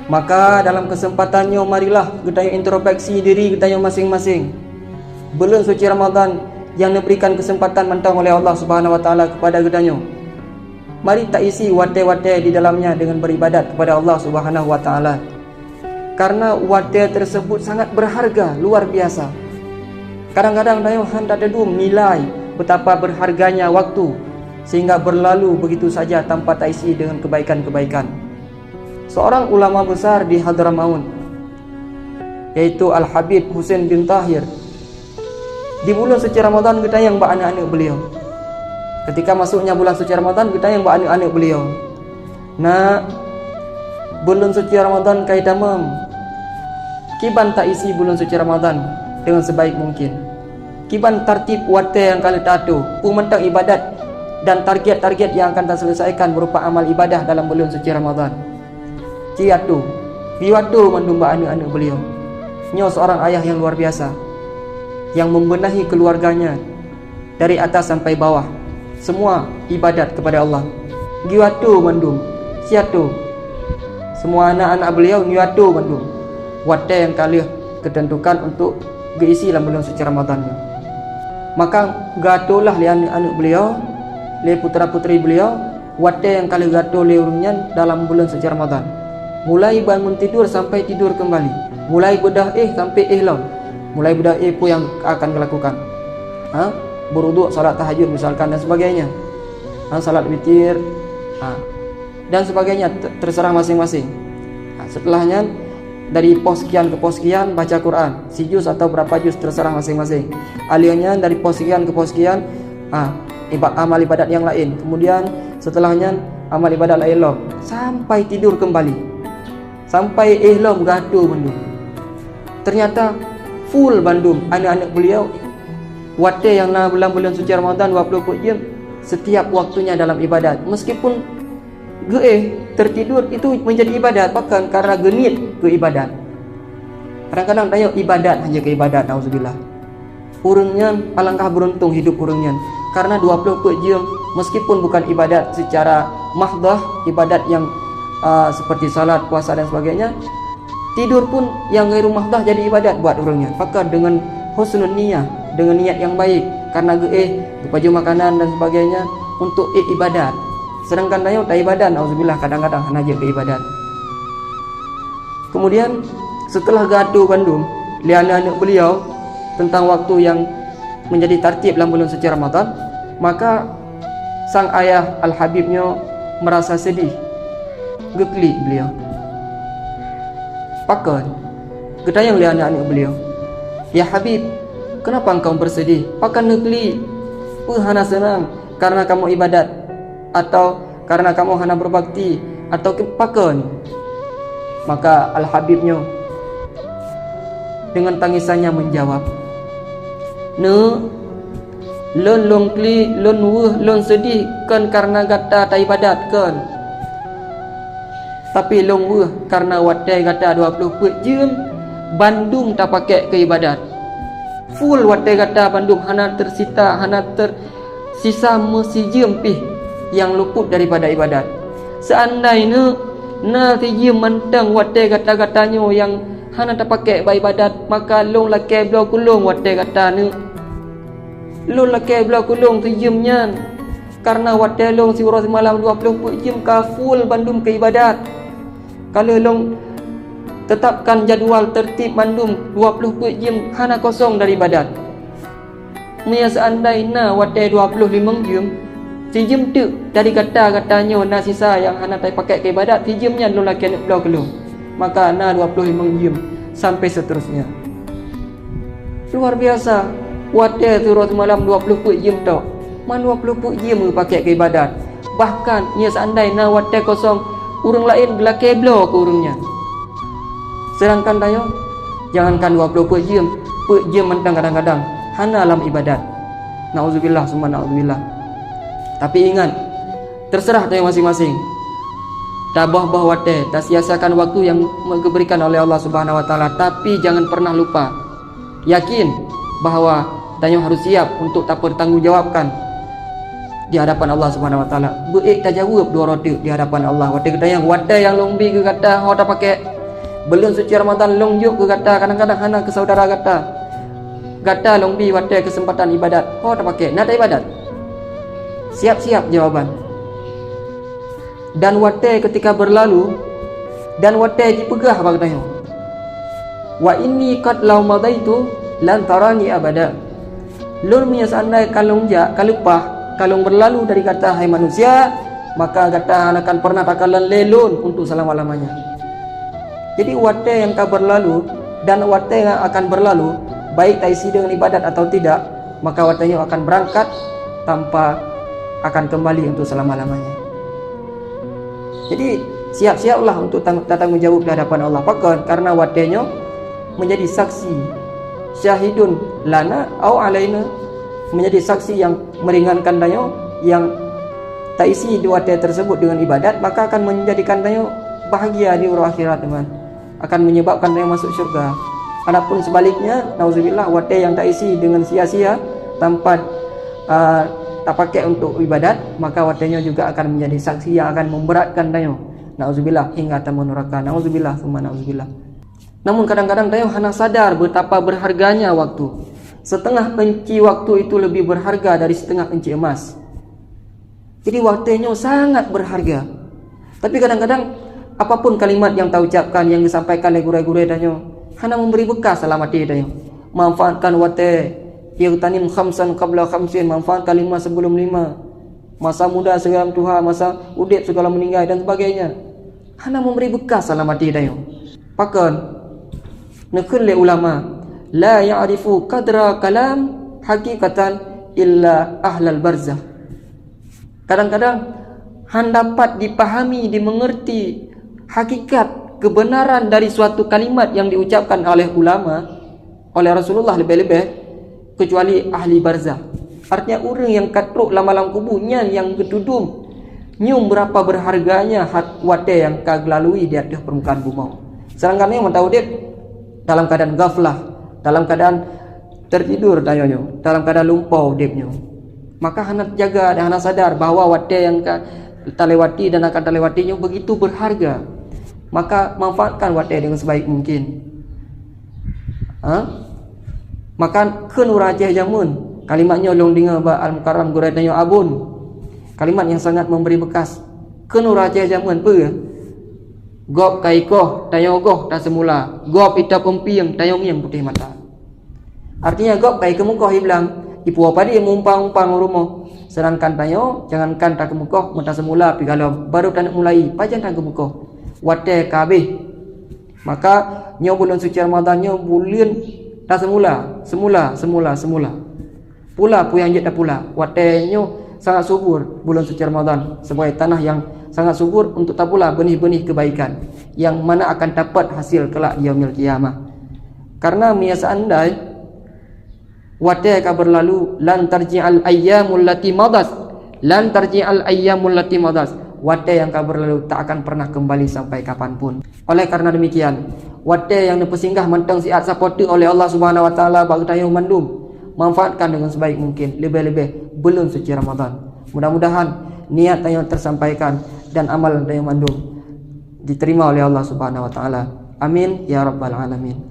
Maka dalam kesempatannya marilah kita introspeksi diri kita masing-masing. Bulan suci Ramadan yang diberikan kesempatan mentang oleh Allah Subhanahu wa taala kepada kita. Mari tak isi wate-wate di dalamnya dengan beribadat kepada Allah Subhanahu wa taala. Karena wate tersebut sangat berharga, luar biasa. Kadang-kadang dayo hendak tedu nilai betapa berharganya waktu sehingga berlalu begitu saja tanpa tak isi dengan kebaikan-kebaikan. Seorang ulama besar di Hadramaut yaitu Al-Habib Husain bin Tahir, di bulan suci Ramadan kita yang anak-anak beliau. Ketika masuknya bulan suci Ramadan kita yang anak-anak beliau. Nah, bulan suci Ramadan kai tamam. Kiban tak isi bulan suci Ramadan dengan sebaik mungkin. Kiban tertib wate yang kali tatu, mentang ibadat dan target-target yang akan terselesaikan berupa amal ibadah dalam bulan suci Ramadan. Ciatu, biwatu mendumba anak-anak beliau. Nyo seorang ayah yang luar biasa, yang membenahi keluarganya dari atas sampai bawah, semua ibadat kepada Allah. Giwatu mandum, siatu, semua anak-anak beliau giwatu mandum. Wate yang kali ketentukan untuk diisi dalam bulan suci Ramadan. Maka gatolah li anak-anak beliau, li putra-putri beliau, wate yang kali gato li urunyan dalam bulan suci Ramadan. Mulai bangun tidur sampai tidur kembali, mulai bedah sampai laun. Mulai bedah pun yang akan dilakukan. Berwuduk, salat tahajud misalkan dan sebagainya. Salat witir, dan sebagainya, terserah masing-masing. Setelahnya dari pos sekian ke pos sekian baca Quran, si juz atau berapa juz terserah masing-masing. Alirnya dari pos sekian ke pos sekian, amal ibadat yang lain. Kemudian setelahnya amal ibadat lain sampai tidur kembali. Sampai ihlam gaduh bandung. Ternyata full bandung anak-anak beliau wate yang bulan-bulan suci Ramadan 24 jam setiap waktunya dalam ibadat. Meskipun tertidur itu menjadi ibadat, bahkan karena genit ke ibadat. Kadang-kadang tayo ibadat hanya ke ibadat, nauzubillah. Urungnya alangkah beruntung hidup urungnya karena 24 jam meskipun bukan ibadat secara mahdah, ibadat yang seperti salat, puasa dan sebagainya, tidur pun yang ghairu mahdah jadi ibadat buat orangnya. Maka dengan husnul niyah, dengan niat yang baik, karena baju makanan dan sebagainya untuk ibadat. Sedangkan dayo tak ibadat, auzubillah, kadang-kadang hanya ke ibadat. Kemudian setelah gaduh bandung lihat anak beliau tentang waktu yang menjadi tertib dalam bulan suci Ramadan, maka sang ayah Al-Habibnya merasa sedih. Geklik beliau. Pakan gedayang lihat anak-anak beliau. Ya Habib, kenapa engkau bersedih? Pakan geklik. Hana senang karena kamu ibadat, atau karena kamu hana berbakti, atau pakan? Maka Al-Habibnya dengan tangisannya menjawab, lon long kli, lon wuh, lon sedih kan karena gata tak ibadat kan. Tapi long wuh karena wadai gata 24 jam bandung tak pakai ke ibadat. Full wadai gata bandung hana tersita, hana tersisa mesi jam pih yang luput daripada ibadat. Seandainya tijim mantang wadai gata-gatanya yang hana tak pakai ibadat, maka long lakai belau kulung wadai gata ni. Long lakai belau kulung tijimnya karena wadai long si urus malam 24 jam ka full bandung ke ibadat. Kalau long tetapkan jadual tertib bandung 24 jam hana kosong dari ibadat. Mia seandainya wadai 25 jam, tijim tu dari kata-katanya na sisa yang hana tak pakai ke ibadat, tijimnya long lakai nak belau kulung. Maka na 25 jam sampai seterusnya. Luar biasa. Wadai turut malam 24 jam tau. Man 24 jam pakai ke ibadat. Bahkan nya seandainya wadai kosong, orang lain gelake blo ke orangnya. Sedangkan tayo jangankan 24 jam, jam mentang kadang-kadang hana alam ibadat. Nauzubillah summa nauzubillah. Tapi ingat, terserah tayo masing-masing. Tabah-bah wate, tak sia-siakan waktu yang diberikan oleh Allah Subhanahu wa taala, tapi jangan pernah lupa. Yakin bahawa tayo harus siap untuk tak bertanggungjawabkan di hadapan Allah Subhanahu wa taala. Beik tajawab dua roti di hadapan Allah. Wate kita yang lombi ke kata hau tak pakai belum suci Ramadan longjok ke kata kadang-kadang hana ke saudara kata lombi wate kesempatan ibadat hau tak pakai nak ibadat. Siap-siap jawaban. Dan wate ketika berlalu dan wate dipegah apa katanya. Wa inni qad law madaitu lan tarani abada. Lur punya seandai kalung kalupah kalung berlalu dari kata hai manusia, maka kata akan pernah takalan lelun untuk selama-lamanya. Jadi wate yang akan berlalu dan wate yang akan berlalu, baik taisi dengan ibadat atau tidak, maka watenya akan berangkat tanpa akan kembali untuk selama-lamanya. Jadi siap-siaplah untuk tanggung jawab di hadapan Allah. Pakon karena watenya menjadi saksi syahidun lana au alaina, menjadi saksi yang meringankan dayo, yang tak isi dua tersebut dengan ibadat, maka akan menjadikan dayo bahagia di urang akhirat teman, akan menyebabkan dayo masuk syurga. Adapun sebaliknya, nauzubillah, wate yang tak isi dengan sia-sia tanpa tak pakai untuk ibadat, maka watenya juga akan menjadi saksi yang akan memberatkan dayo, nauzubillah, hingga tamun neraka. Nauzubillah summa nauzubillah. Namun kadang-kadang dayo hana sadar betapa berharganya waktu. Setengah penci waktu itu lebih berharga dari setengah penci emas. Jadi waktunya sangat berharga. Tapi kadang-kadang apapun kalimat yang tahu ucapkan, yang disampaikan oleh guru-guru danyo, hana memberi bekas dalam hati danyo. Manfaatkan waktu, yagtanim khamsan qabla khamsin, manfaatkan 5 sebelum 5. Masa muda segala Tuhan, masa udip segala meninggal dan sebagainya. Hana memberi bekas dalam hati danyo. Pakon nakul ulama la ya'rifu qadra kalam hakikatan illa ahlal barzah. Kadang-kadang dapat dipahami, dimengerti hakikat kebenaran dari suatu kalimat yang diucapkan oleh ulama, oleh Rasulullah lebih-lebih, kecuali ahli barzah. Artinya orang yang katruk lama-lama kubunya, yang ketudum nyum berapa berharganya hak wate yang kaglalui di atas permukaan bumi. Sedangkan yang tahu dia dalam keadaan ghaflah, dalam keadaan tertidur dayonyo, dalam keadaan lumpau dipnyo, maka hendak jaga dan hendak sadar bahawa wate yang terlewati dan akan terlewatinya begitu berharga. Maka manfaatkan wate dengan sebaik mungkin. Maka kenu rajah jamun kalimatnya long dengar ba al-mukarram guradanyo abun, kalimat yang sangat memberi bekas. Kenu rajah jamun pe gop kaikoh tayong goh tak semula, gop ita pempiang tayong yang putih mata. Artinya gop kai kemukoh bilang ipu apa dia mumpang-umpang rumah, sedangkan tayo jangankan tak kemukoh mentah semula pi kalau baru tak mulai pajan tak kemukoh wate kabeh. Maka nyo bulan suci Ramadan nyo bulan tak semula pula puyang jet dah pula wate nyo sangat subur bulan suci Ramadan sebagai tanah yang sangat subur untuk tabula benih-benih kebaikan yang mana akan dapat hasil kelak di yaumil qiyamah. Karena biasa andai wate akan berlalu, lan tarji'al ayyamul lati madas, lan tarji'al ayyamul lati madas, wate yang akan berlalu tak akan pernah kembali sampai kapanpun. Oleh karena demikian, wate yang dipersinggah mentang siat supporti oleh Allah Subhanahu wa taala bagi tayo mandum, manfaatkan dengan sebaik mungkin, lebih-lebih bulan suci Ramadan. Mudah-mudahan niat yang tersampaikan dan amal yang mandum diterima oleh Allah Subhanahu wa taala. Amin ya rabbal alamin.